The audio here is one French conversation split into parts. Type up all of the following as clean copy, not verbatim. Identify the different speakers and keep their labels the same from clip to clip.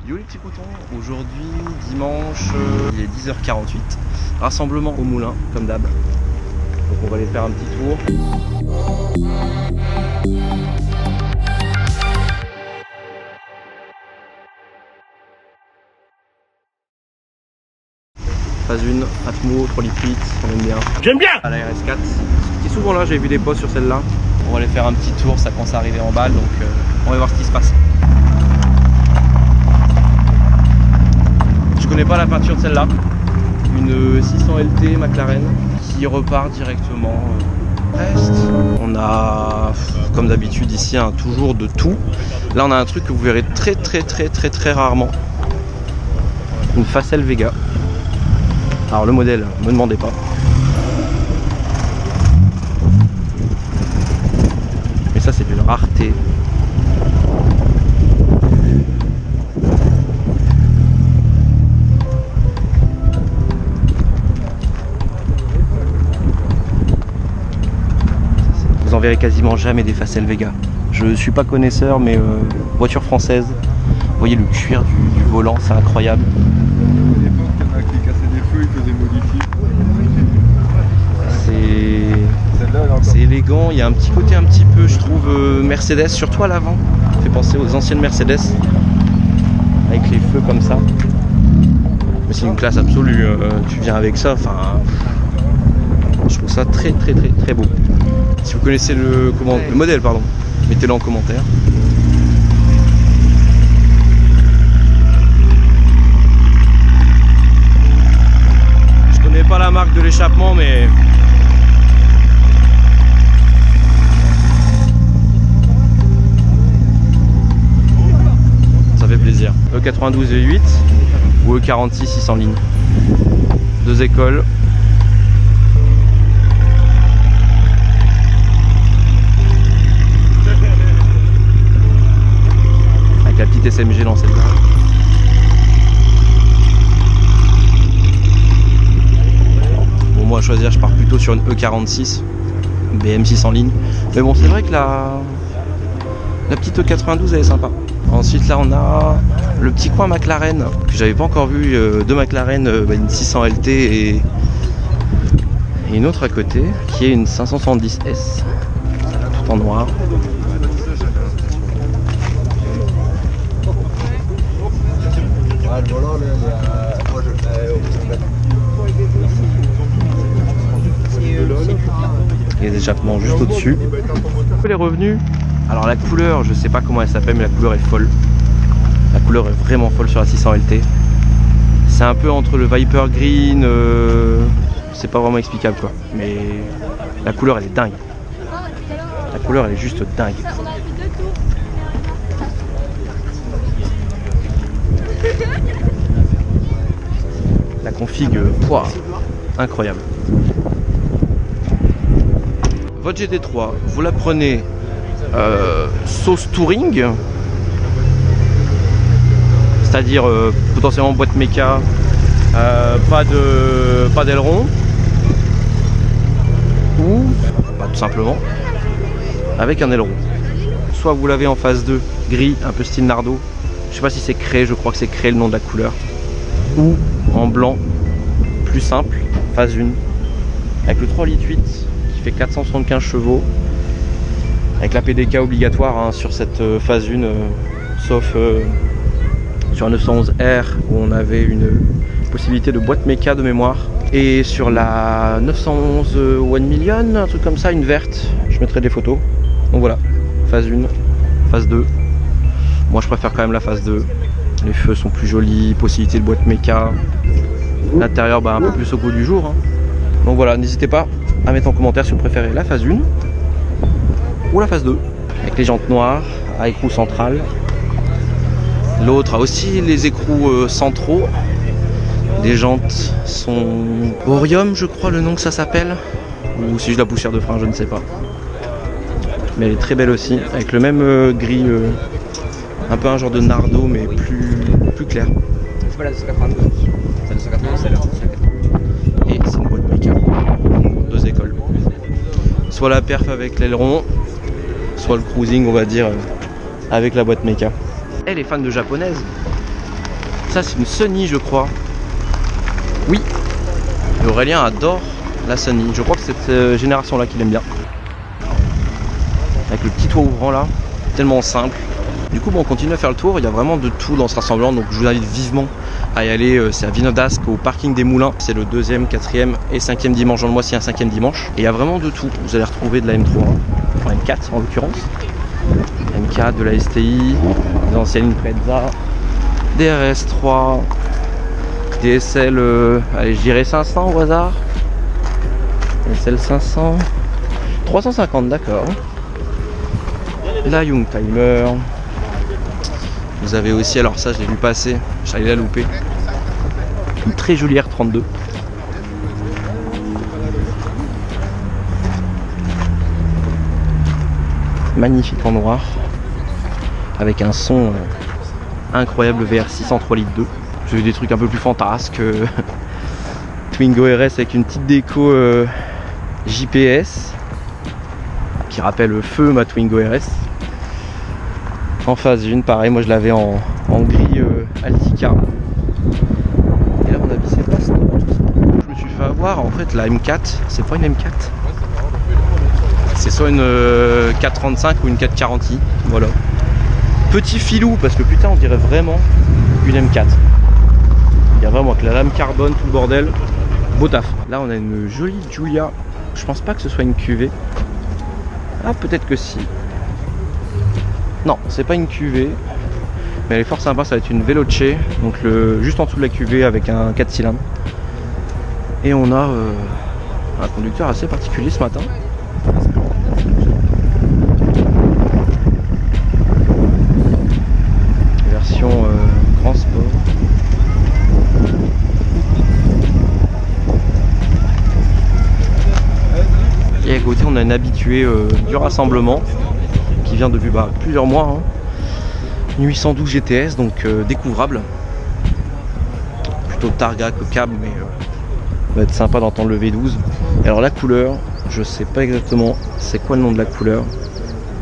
Speaker 1: Yo les petits coutons, aujourd'hui dimanche, il est 10h48, rassemblement au moulin comme d'hab. Donc on va aller faire un petit tour. Phase 1, Atmo, 3 litres, on aime bien.
Speaker 2: J'aime bien.
Speaker 1: À la RS4, qui est souvent là, j'avais vu des posts sur celle-là. On va aller faire un petit tour, ça commence à arriver en balle, donc on va voir ce qui se passe. Je connais pas la peinture de celle-là, une 600 LT McLaren qui repart directement Brest. On a, comme d'habitude ici, toujours de tout. Là on a un truc que vous verrez très rarement, une Facel Vega. Alors le modèle, me demandez pas. Mais ça c'est d'une rareté. Vous en verrez quasiment jamais des Facel Vega. Je suis pas connaisseur, mais voiture française. Vous voyez le cuir du volant, c'est incroyable.
Speaker 3: À l'époque, il y en a qui cassaient des feux, ils faisaient modifier.
Speaker 1: C'est élégant, il y a un petit côté un petit peu, je trouve, Mercedes, surtout à l'avant. Ça fait penser aux anciennes Mercedes, avec les feux comme ça. Mais c'est une classe absolue, tu viens avec ça, enfin, je trouve ça très beau. Si vous connaissez le modèle, pardon, mettez-le en commentaire. Je connais pas la marque de l'échappement, mais ça fait plaisir. E92 V8 ou E46 600 lignes. Deux écoles. Avec la petite SMG dans celle-là. Bon, moi à choisir, je pars plutôt sur une E46 BM 600 lignes. Mais bon, c'est vrai que la petite E92 elle est sympa. Ensuite là on a le petit coin McLaren que j'avais pas encore vu de McLaren, une 600 LT et une autre à côté qui est une 570S tout en noir. Les échappements juste au-dessus. Les revenus. Alors la couleur, je sais pas comment elle s'appelle, mais la couleur est folle. La couleur est vraiment folle sur la 600 LT. C'est un peu entre le Viper Green, c'est pas vraiment explicable quoi. Mais la couleur elle est dingue. La couleur elle est juste dingue. La config, incroyable. Votre GT3, vous la prenez sauce touring, c'est-à-dire potentiellement boîte méca, pas d'aileron, ou tout simplement avec un aileron. Soit vous l'avez en phase 2 gris, un peu style Nardo, je sais pas si c'est créé, je crois que c'est créé le nom de la couleur, ou en blanc plus simple, phase 1 avec le 3,8 litres qui fait 475 chevaux, avec la PDK obligatoire sur cette phase 1, sauf sur un 911R où on avait une possibilité de boîte méca de mémoire, et sur la 911 1 million, un truc comme ça, une verte, je mettrai des photos. Donc voilà, phase 1, phase 2. Moi je préfère quand même la phase 2, les feux sont plus jolis, possibilité de boîte méca, l'intérieur un peu plus au goût du jour. Donc voilà, n'hésitez pas à mettre en commentaire si vous préférez la phase 1 ou la phase 2, avec les jantes noires, à écrou central. L'autre a aussi les écrous centraux. Les jantes sont Orium, je crois le nom que ça s'appelle, ou si je la poussière de frein, je ne sais pas. Mais elle est très belle aussi, avec le même gris, un peu un genre de Nardo mais plus clair.
Speaker 2: C'est pas la 292. C'est la 292, c'est la 292.
Speaker 1: Et c'est une boîte méca. Deux écoles. Soit la perf avec l'aileron, soit le cruising on va dire avec la boîte méca. Et les fans de japonaises, Ça c'est une Sunny je crois. Oui. Et Aurélien adore la Sunny. Je crois que c'est cette génération là qu'il aime bien. Avec le petit toit ouvrant là. Tellement simple. Du coup bon, on continue à faire le tour. Il y a vraiment de tout dans ce rassemblement. Donc je vous invite vivement à y aller. C'est à Vinodasque au parking des Moulins. C'est le 2e, 4e et 5e dimanche dans le mois. C'est un 5e dimanche. Et il y a vraiment de tout. Vous allez retrouver de la M3. Enfin M4 en l'occurrence. M4, de la STI. Des anciennes Impreza. Des RS3. Des SL, allez je dirais 500 au hasard. SL 500. 350 d'accord. La Youngtimer. Vous avez aussi, alors ça je l'ai vu passer, j'allais la louper. Une très jolie R32. Magnifique en noir. Avec un son incroyable VR6 en 3 litres 2. J'ai vu des trucs un peu plus fantasques. Twingo RS avec une petite déco JPS qui rappelle feu ma Twingo RS. En phase 1, pareil, moi je l'avais en gris Altica. Et là on a vissé pas ce je me suis fait avoir, en fait la M4, c'est pas une M4. C'est soit une 435 ou une 440i, voilà. Petit filou parce que putain on dirait vraiment une M4. Il y a vraiment avec la lame carbone, tout le bordel. Beau taf. Là on a une jolie Giulia. Je pense pas que ce soit une cuvée. Ah peut-être que si. Non, c'est pas une cuvée. Mais elle est fort sympa, ça va être une Veloce. Donc juste en dessous de la cuvée avec un 4 cylindres. Et on a un conducteur assez particulier ce matin. Version grand sport. Et à côté on a une habituée du rassemblement qui vient depuis plusieurs mois. Hein. Une 812 GTS, donc découvrable. Plutôt Targa que cab, mais va être sympa d'entendre le V12. Et alors la couleur, je sais pas exactement c'est quoi le nom de la couleur.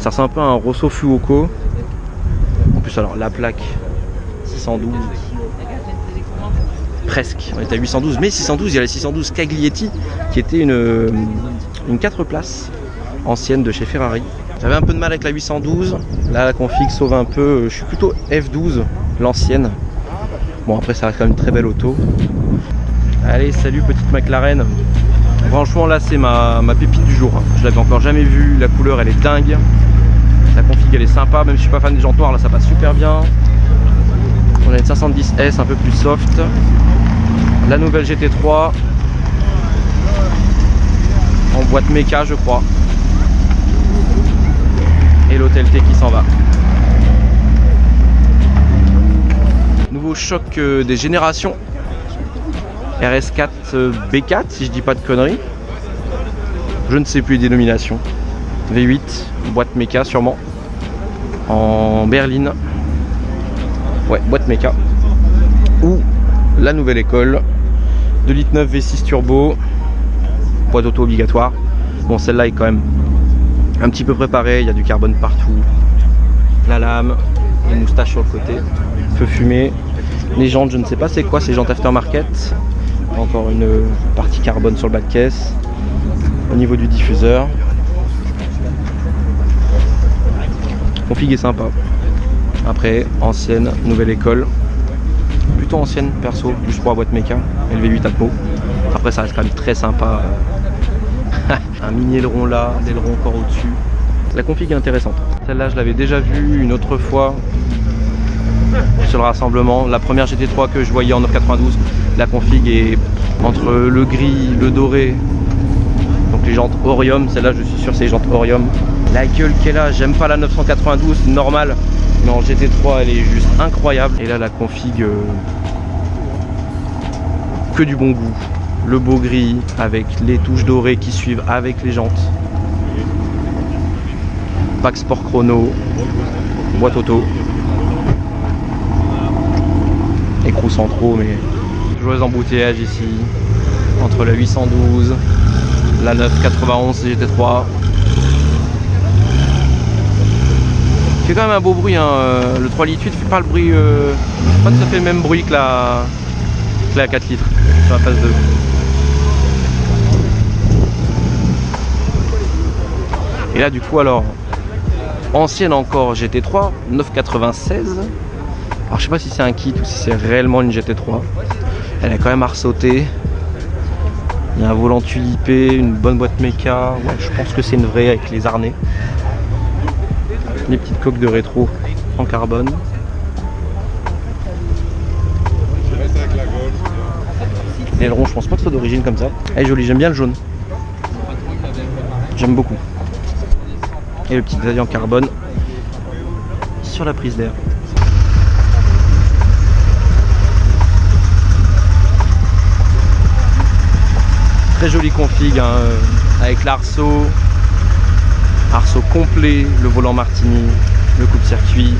Speaker 1: Ça ressemble un peu à un Rosso Fuoco. En plus alors la plaque 612. Presque, on est à 812, mais 612, il y a la 612 Caglietti qui était une 4 places ancienne de chez Ferrari. J'avais un peu de mal avec la 812, là la config sauve un peu, je suis plutôt F12, l'ancienne. Bon après ça reste quand même une très belle auto. Allez salut petite McLaren. Franchement là c'est ma pépite du jour, je l'avais encore jamais vue, la couleur elle est dingue. La config elle est sympa, même si je suis pas fan des jantes noires là ça passe super bien. On a une 510S un peu plus soft. La nouvelle GT3 en boîte méca je crois. Et l'Hôtel T qui s'en va. Nouveau choc des générations. RS4 B4 si je dis pas de conneries. Je ne sais plus les dénominations. V8, boîte méca sûrement. En berline. Ouais, boîte méca. Ou la nouvelle école. 2,9 litres V6 turbo. Boîte auto obligatoire. Bon celle-là est quand même un petit peu préparée, il y a du carbone partout. La lame, une moustache sur le côté. Feu fumé. Les jantes, je ne sais pas c'est quoi ces jantes aftermarket. Encore une partie carbone sur le bas de caisse. Au niveau du diffuseur. Config est sympa. Après, ancienne, nouvelle école. Plutôt ancienne perso, juste pour la boîte méca. LV8 Atmo. Après ça reste quand même très sympa. Un mini aileron là, l'aileron encore au-dessus. La config est intéressante. Celle-là je l'avais déjà vue une autre fois sur le rassemblement. La première GT3 que je voyais en 992. La config est entre le gris, le doré. Donc les jantes Orium, celle-là je suis sûr c'est les jantes Orium. La gueule qu'elle a, j'aime pas la 992 normale. Mais en GT3 elle est juste incroyable. Et là la config que du bon goût. Le beau gris avec les touches dorées qui suivent avec les jantes. Pack sport chrono, boîte auto. Écrous centraux, mais joyeux embouteillage ici. Entre la 812, la 991 GT3. Il fait quand même un beau bruit, hein. Le 3 litres 8 fait pas le bruit Je crois que ça fait le même bruit que la 4 litres sur la phase 2. Et là du coup alors, ancienne encore GT3, 996. Alors je sais pas si c'est un kit ou si c'est réellement une GT3. Elle est quand même arsautée. Il y a un volant tulipé, une bonne boîte méca. Ouais, je pense que c'est une vraie avec les harnais. Les petites coques de rétro en carbone. L'aileron, je pense pas que ce soit d'origine comme ça. Elle est jolie, j'aime bien le jaune. J'aime beaucoup. Et le petit détail en carbone sur la prise d'air. Très jolie config hein, avec l'arceau complet, le volant Martini, le coupe-circuit.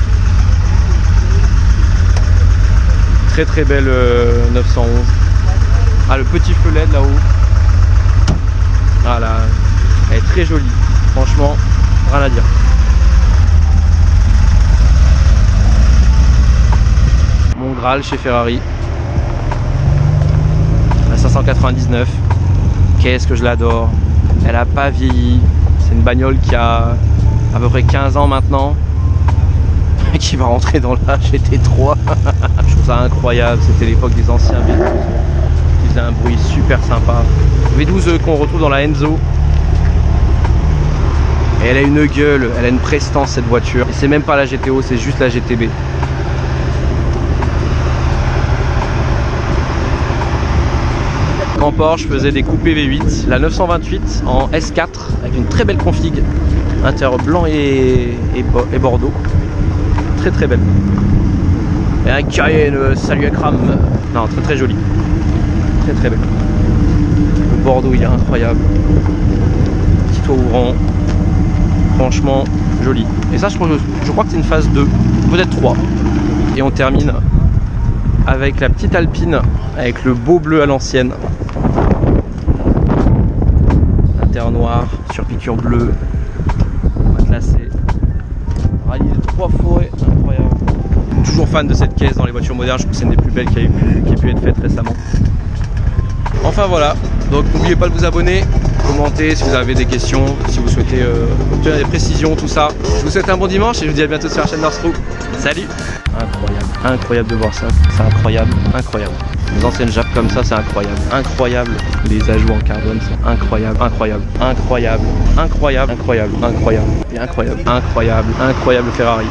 Speaker 1: Très très belle 911. Ah, le petit feu LED là-haut. Voilà, elle est très jolie. Franchement, rien à dire. Mon Graal chez Ferrari. La 599. Qu'est-ce que je l'adore. Elle a pas vieilli. C'est une bagnole qui a à peu près 15 ans maintenant. Et qui va rentrer dans la GT3. Je trouve ça incroyable. C'était l'époque des anciens V12. Qui faisait un bruit super sympa. V12 qu'on retrouve dans la Enzo. Et elle a une gueule, elle a une prestance cette voiture. Et c'est même pas la GTO, c'est juste la GTB. En Porsche, je faisais des coupés V8, la 928 en S4 avec une très belle config, intérieur blanc et bordeaux, très très belle. Et un Cayenne, salut à Kram, non très très joli, très très belle. Le bordeaux il est incroyable, petit toit ouvrant, franchement joli. Et ça je crois que c'est une phase 2, peut-être 3. Et on termine avec la petite Alpine avec le beau bleu à l'ancienne. Inter noir sur piqûre bleue, classé. Rallye de 3 forêts, incroyable. Toujours fan de cette caisse dans les voitures modernes, je trouve que c'est une des plus belles qui ait pu être faite récemment. Enfin voilà, donc n'oubliez pas de vous abonner, commenter si vous avez des questions, si vous souhaitez obtenir des précisions, tout ça. Je vous souhaite un bon dimanche et je vous dis à bientôt sur la chaîne North Crew. Salut! Incroyable, incroyable de voir ça, c'est incroyable, incroyable. Les anciennes Jap comme ça, c'est incroyable, incroyable. Les ajouts en carbone sont incroyables, incroyable, incroyable, incroyable, incroyable, incroyable, et incroyable, incroyable, incroyable Ferrari.